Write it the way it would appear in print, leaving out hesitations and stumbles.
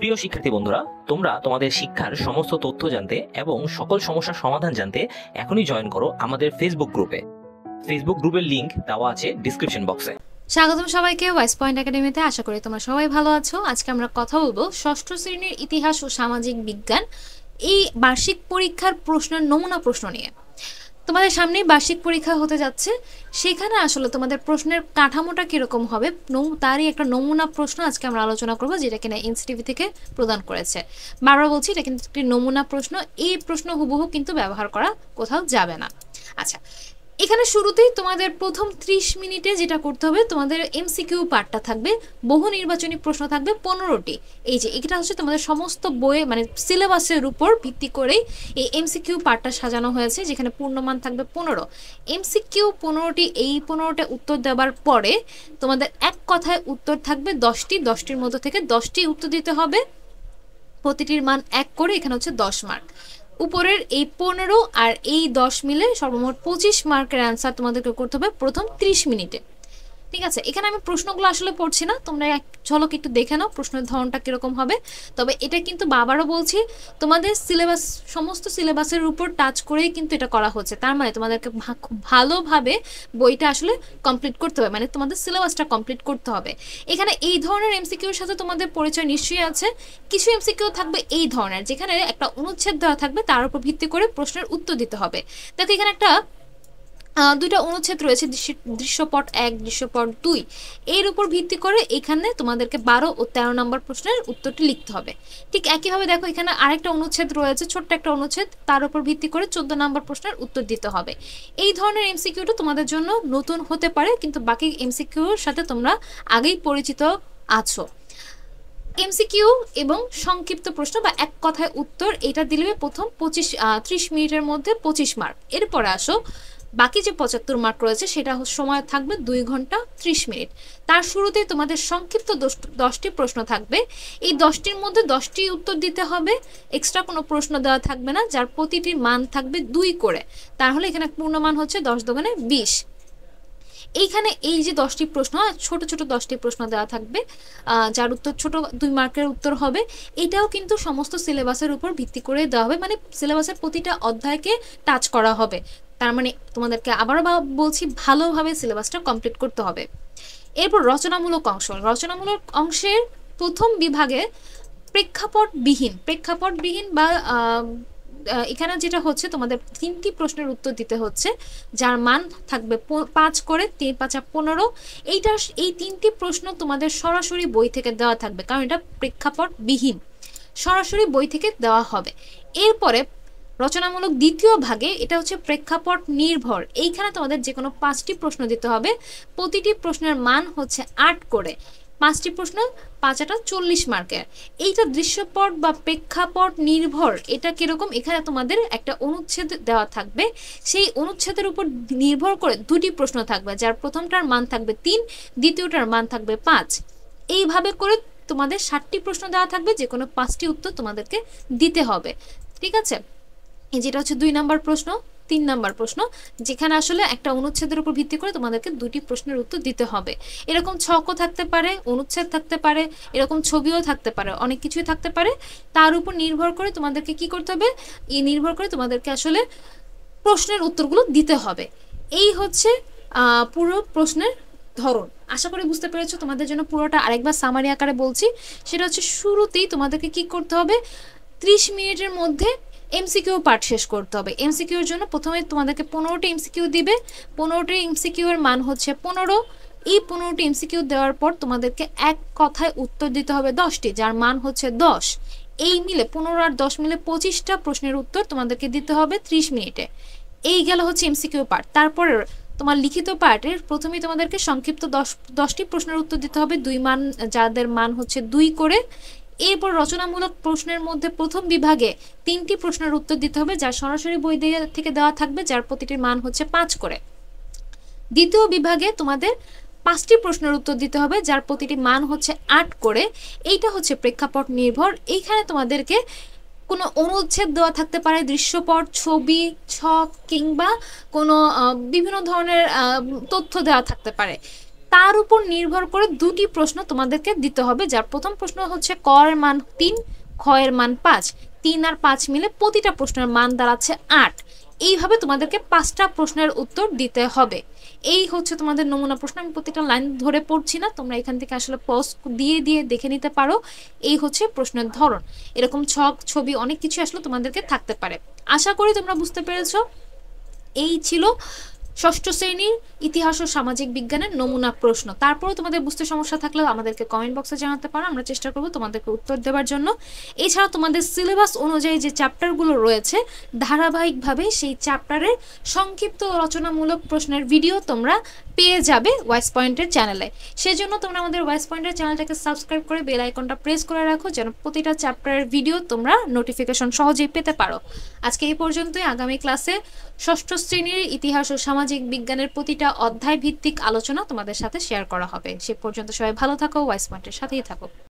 প্রিয় শিক্ষার্থী বন্ধুরা, তোমরা তোমাদের শিক্ষার সমস্ত তথ্য জানতে এবং সকল সমস্যার সমাধান জানতে এখনই জয়েন করো আমাদের ফেসবুক গ্রুপে। ফেসবুক গ্রুপের লিংক দেওয়া আছে ডিসক্রিপশন বক্সে। স্বাগতম সবাইকে ওয়াইস পয়েন্ট একাডেমিতে। আশা করি তোমরা সবাই ভালো আছো। আজকে আমরা কথা বলবো ষষ্ঠ শ্রেণীর ইতিহাস ও সামাজিক বিজ্ঞান এই বার্ষিক পরীক্ষার প্রশ্নের নমুনা প্রশ্ন নিয়ে। তোমাদের সামনেই বার্ষিক পরীক্ষা হতে যাচ্ছে, সেখানে আসলে তোমাদের প্রশ্নের কাঠামোটা কিরকম হবে তারই একটা নমুনা প্রশ্ন আজকে আমরা আলোচনা করবো, যেটা কিনা এনসিটিভি থেকে প্রদান করেছে। বারবার বলছি, এটা কিন্তু একটি নমুনা প্রশ্ন। এই প্রশ্ন হুবহু কিন্তু ব্যবহার করা কোথাও যাবে না। আচ্ছা, এখানে শুরুতেই তোমাদের প্রথম 30 মিনিটে যেটা করতে হবে, তোমাদের এমসিকিউ পার্টটা থাকবে, বহু নির্বাচনী প্রশ্ন থাকবে 15টি। এই যে এটা হচ্ছে তোমাদের সমস্ত বইয়ে মানে সিলেবাসের উপর ভিত্তি করেই এই এমসিকিউ পার্টটা সাজানো হয়েছে, যেখানে পূর্ণমান থাকবে 15। এমসিকিউ 15টি, এই 15টা উত্তর দেওয়ার পরে তোমাদের এক কথায় উত্তর থাকবে 10টি। 10টির মধ্যে থেকে 10টি উত্তর দিতে হবে, প্রতিটির মান 1 করে। এখানে হচ্ছে 10 মার্ক। উপরের এই 15 আর এই 10 মিলে সর্বমোট 25 মার্কের অ্যান্সার তোমাদেরকে করতে হবে প্রথম 30 মিনিটে। ঠিক আছে, এখানে আমি প্রশ্নগুলো আসলে পড়ছি না, তোমরা এক ঝলক একটু দেখে নাও প্রশ্নের ধরনটা কিরকম হবে। তবে এটা কিন্তু বাবারও বলছি, তোমাদের সিলেবাস সমস্ত সিলেবাসের উপর টাচ করেই কিন্তু এটা করা হচ্ছে। তার মানে তোমাদেরকে খুব ভালোভাবে বইটা আসলে কমপ্লিট করতে হবে, মানে তোমাদের সিলেবাসটা কমপ্লিট করতে হবে। এখানে এই ধরনের এমসিকিউর সাথে তোমাদের পরিচয় নিশ্চয়ই আছে। কিছু এমসিকিউ থাকবে এই ধরনের, যেখানে একটা অনুচ্ছেদ দেওয়া থাকবে, তার উপর ভিত্তি করে প্রশ্নের উত্তর দিতে হবে। দেখো এখানে একটা দুইটা অনুচ্ছেদ রয়েছে, দৃশ্যপট 1, দৃশ্যপট 2। এর উপর ভিত্তি করে এখানে তোমাদেরকে 12 ও 13 নম্বর প্রশ্নের উত্তরটি লিখতে হবে। ঠিক একইভাবে দেখো এখানে আরেকটা অনুচ্ছেদ রয়েছে, ছোট্ট একটা অনুচ্ছেদ, তার উপর ভিত্তি করে 14 নম্বর প্রশ্নের উত্তর দিতে হবে। এই ধরনের এমসিকিউটা তোমাদের জন্য নতুন হতে পারে, কিন্তু বাকি এমসিকিউর সাথে তোমরা আগেই পরিচিত আছো। এমসিকিউ এবং সংক্ষিপ্ত প্রশ্ন বা এক কথায় উত্তর, এটা দিলে প্রথম 30 মিনিটের মধ্যে 25 মার্ক। এরপরে আসো বাকি যে 75 মার্ক রয়েছে, সেটা সময় থাকবে 2 ঘন্টা 30 মিনিট। তার শুরুতে তোমাদের সংক্ষিপ্ত 10টি প্রশ্ন থাকবে। এই 10টির মধ্যে 10টি উত্তর দিতে হবে, এক্সট্রা কোনো প্রশ্ন দেওয়া থাকবে না, যার প্রতিটির মান থাকবে 2 করে। তাহলে এখানে পূর্ণমান হচ্ছে 10 দোকানে 20। এইখানে এই যে 10টি প্রশ্ন, ছোট ছোট 10টি প্রশ্ন দেওয়া থাকবে, যার উত্তর ছোট 2 মার্কের উত্তর হবে। এটাও কিন্তু সমস্ত সিলেবাসের উপর ভিত্তি করে দেওয়া হবে, মানে সিলেবাসের প্রতিটা অধ্যায়কে টাচ করা হবে। তার মানে তোমাদেরকে আবারও বলছি, ভালোভাবে সিলেবাসটা কমপ্লিট করতে হবে। এরপর রচনামূলক অংশ। রচনামূলক অংশের প্রথম বিভাগে প্রেক্ষাপটবিহীন বা এখানে যেটা হচ্ছে, তোমাদের 3টি প্রশ্নের উত্তর দিতে হচ্ছে, যার মান থাকবে 5 করে, 3 × 5 = 15। এই 3টি প্রশ্ন তোমাদের সরাসরি বই থেকে দেওয়া থাকবে, কারণ এটা প্রেক্ষাপটবিহীন, সরাসরি বই থেকে দেওয়া হবে। এরপরে রচনামূলক দ্বিতীয় ভাগে, এটা হচ্ছে প্রেক্ষাপট নির্ভর। এইখানে তোমাদের যে কোনো 5টি প্রশ্ন দিতে হবে, প্রতিটি প্রশ্নের মান হচ্ছে 8 করে। 5টি প্রশ্ন, 5 × 8 = 40 মার্কের। এইটা দৃশ্যপট বা প্রেক্ষাপট নির্ভর, এটা কিরকম, এখানে তোমাদের একটা অনুচ্ছেদ দেওয়া থাকবে, সেই অনুচ্ছেদের উপর নির্ভর করে 2টি প্রশ্ন থাকবে, যার প্রথমটার মান থাকবে 3, দ্বিতীয়টার মান থাকবে 5। এইভাবে করে তোমাদের 60টি প্রশ্ন দেওয়া থাকবে, যে কোনো 5টি উত্তর তোমাদেরকে দিতে হবে। ঠিক আছে, যেটা হচ্ছে 2 নাম্বার প্রশ্ন, 3 নাম্বার প্রশ্ন, যেখানে আসলে একটা অনুচ্ছেদের উপর ভিত্তি করে তোমাদেরকে 2টি প্রশ্নের উত্তর দিতে হবে। এরকম ছকও থাকতে পারে, অনুচ্ছেদ থাকতে পারে, এরকম ছবিও থাকতে পারে, অনেক কিছুই থাকতে পারে। তার উপর নির্ভর করে তোমাদেরকে কি করতে হবে, নির্ভর করে তোমাদেরকে আসলে প্রশ্নের উত্তরগুলো দিতে হবে। এই হচ্ছে পুরো প্রশ্নের ধরন। আশা করি বুঝতে পেরেছো। তোমাদের জন্য পুরোটা আরেকবার সামারি আকারে বলছি। সেটা হচ্ছে, শুরুতেই তোমাদেরকে কি করতে হবে, 30 মিনিটের মধ্যে এমসিকিউ পার্ট শেষ করতে হবে। এমসিকিউর জন্য প্রথমে তোমাদেরকে 15টি এমসিকিউ দিবে। 15টি এমসিকিউ এর মান হচ্ছে 15। এই 15টি এমসিকিউ দেওয়ার পর তোমাদেরকে এক কথায় উত্তর দিতে হবে 10টি, যার মান হচ্ছে 10। এই মিলে 15 আর 10 মিলে 25টা প্রশ্নের উত্তর তোমাদেরকে দিতে হবে 30 মিনিটে। এই গেল হচ্ছে এমসিকিউ পার্ট। তারপর তোমার লিখিত পার্টের প্রথমেই তোমাদেরকে সংক্ষিপ্ত 10টি প্রশ্নের উত্তর দিতে হবে, যাদের মান হচ্ছে 2 করে। এরপর রচনামূলক প্রশ্নের মধ্যে প্রথম বিভাগে 3টি প্রশ্নের উত্তর দিতে হবে, যা সরাসরি বই থেকে দেওয়া থাকবে, যার প্রতিটির মান হচ্ছে 5 করে। দ্বিতীয় বিভাগে তোমাদের 5টি প্রশ্নের উত্তর দিতে হবে, যার প্রতিটি মান হচ্ছে 8 করে। এইটা হচ্ছে প্রেক্ষাপট নির্ভর। এইখানে তোমাদেরকে কোনো অনুচ্ছেদ দেওয়া থাকতে পারে, দৃশ্যপট, ছবি, ছক কিংবা কোনো বিভিন্ন ধরনের তথ্য দেওয়া থাকতে পারে। তার উপর নির্ভর করে দুটি প্রশ্ন তোমাদেরকে দিতে হবে, যার প্রথম প্রশ্ন হচ্ছে ক এর মান 3, খ এর মান 5, 3 আর 5 মিলে প্রতিটা প্রশ্নের মান দাঁড়াচ্ছে 8। এইভাবে তোমাদেরকে 5টা প্রশ্নের উত্তর দিতে হবে। এই হচ্ছে তোমাদের নমুনা প্রশ্ন। আমি প্রতিটা লাইন ধরে পড়ছি না, তোমরা এখান থেকে আসলে পজ দিয়ে দিয়ে দেখে নিতে পারো। এই হচ্ছে প্রশ্নের ধরন। এরকম ছক, ছবি অনেক কিছু আসলে তোমাদেরকে থাকতে পারে। আশা করি তোমরা বুঝতে পেরেছো। এই ছিল ষষ্ঠ শ্রেণীর ইতিহাস ও সামাজিক বিজ্ঞানের নমুনা প্রশ্ন। তারপরে তোমাদের বুঝতে সমস্যা থাকলে আমাদেরকে কমেন্ট বক্সে জানাতে পারো, আমরা চেষ্টা করব তোমাদেরকে উত্তর দেওয়ার জন্য। এছাড়া তোমাদের সিলেবাস অনুযায়ী যে চ্যাপ্টারগুলো রয়েছে ধারাবাহিকভাবে সেই চ্যাপ্টারের সংক্ষিপ্ত রচনামূলক প্রশ্নের ভিডিও তোমরা পেয়ে যাবে ওয়াইস পয়েন্টের চ্যানেলে। সেজন্য তোমরা আমাদের ওয়াইস পয়েন্টের চ্যানেলটাকে সাবস্ক্রাইব করে বেল আইকনটা প্রেস করে রাখো, যেন প্রতিটা চ্যাপ্টারের ভিডিও তোমরা নোটিফিকেশন সহজেই পেতে পারো। আজকে এই পর্যন্তই। আগামী ক্লাসে ষষ্ঠ শ্রেণীর ইতিহাস ও সামাজিক বিজ্ঞানের প্রতিটা অধ্যায় ভিত্তিক আলোচনা তোমাদের সাথে শেয়ার করা হবে। সে পর্যন্ত সবাই ভালো থাকো, ওয়াইস পয়েন্টের সাথেই থাকো।